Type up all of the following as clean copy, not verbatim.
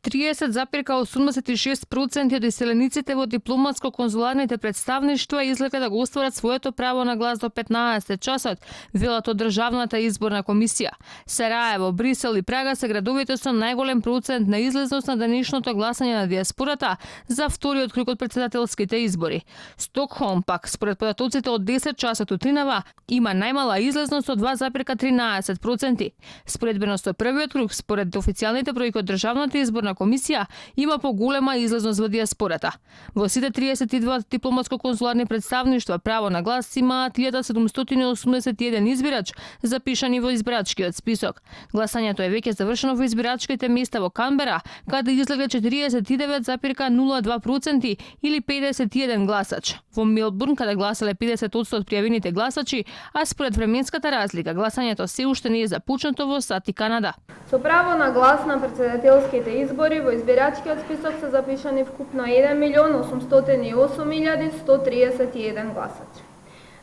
30,86% од иселениците во дипломатско-конзуларните представништва излека да го остварат своето право на глас до 15 часот, велат од Државната изборна комисија. Сараево, Брисел и Прага се градовите со најголем процент на излезност на денешното гласање на диаспората за вториот круг од председателските избори. Стокхолм пак, според податоците од 10 часот утринава, има најмала излезност од 2,13%. Споредбено со првиот круг, според официјалните бројки од Државната изборна комисија, има поголема излезност во диаспората. Во сите 32 дипломатско-конзуларни представништва право на глас имаат 1781 избирач запишани во избирачкиот список. Гласањето е веќе завршено во избирачките места во Канбера, каде излегле 49,02% или 51 гласач. Во Мелбурн, каде гласале 50% од пријавените гласачи, а според временската разлика, гласањето се уште не е започнато во САД и Канада. Со право на глас на председателските избори во избирачкиот список се запишани вкупно 1.808.131 гласачи.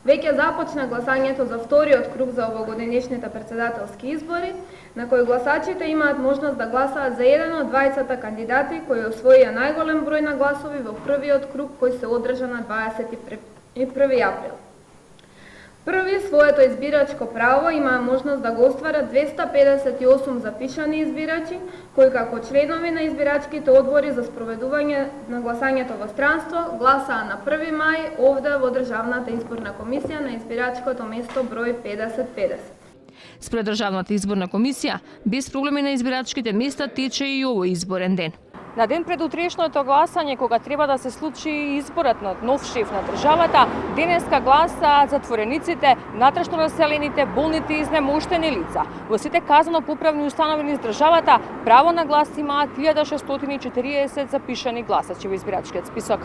Веќе започна гласањето за вториот круг за овогодинешните председателски избори, на кои гласачите имаат можност да гласаат за еден од двајцата кандидати кои освоија најголем број на гласови во првиот круг кој се одржа на 21 април. Први своето избирачко право имаа можност да го остварат 258 запишани избирачи, кои како членови на избирачките одбори за спроведување на гласањето во странство гласаа на 1 мај овде во Државната изборна комисија на избирачкото место број 5050. Според Државната изборна комисија, без проблеми на избирачките места тече и овој изборен ден. На ден пред утрешното гласање, кога треба да се случи изборот на нов шеф на државата, денеска гласаат затворениците, натрешно раселените, болните и изнемоштени лица. Во сите казано-поправни установи низ државата, право на глас имаат 1640 запишани гласачи во избирачкиот список.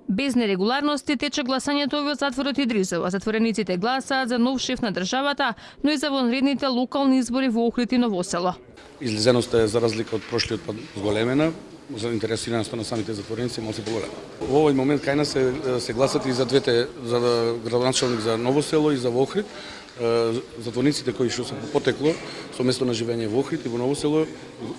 Без нерегуларности тече гласањето во затворот Идрисово. Затворениците гласаат за нов шеф на државата, но и за вонредните локални избори во Охрид и Новосело. Излезеноста е за разлика од прошлиот пат зголемена, за интересираноста на самите затвореници малку поголема. Во овој момент кај нас се гласат и за двете, за градоначалник за Новосело и за Охрид. Затворниците кои што се по потекло со место на живење во Охрид и во Новосело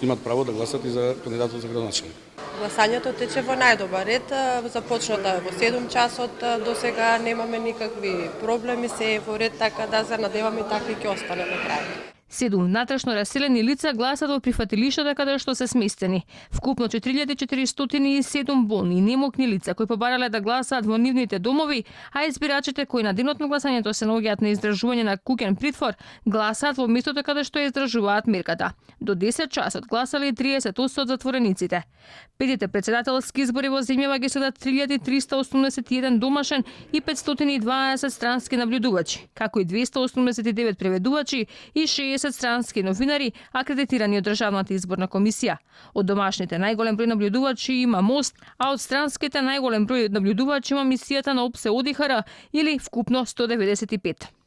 имаат право да гласат и за кандидатот за градоначалник. Гласањето тече во најдобар ред, започната во 7 часот, до сега немаме никакви проблеми, се е во ред, така да се надеваме така и ќе остане на крај. 7 внатрешно раселени лица гласат во прифатилиштата каде што се сместени. Вкупно 4407 болни и немокни лица кои побарале да гласаат во нивните домови, а избирачите кои на денот на гласањето се наоѓаат на издржување на куќен притвор, гласаат во местото каде што издржуваат мерката. До 10 часот гласале 30% од затворениците. Петите председателски избори во земјава ги следат 3381 домашен и 520 странски наблюдувачи, како и 289 преведувачи и 60 странски новинари акредитирани од Државната изборна комисија. Од домашните најголем број наблюдувачи има МОСТ, а од странските најголем број наблюдувачи има мисијата на ОПСЕ ОДИХР или вкупно 195.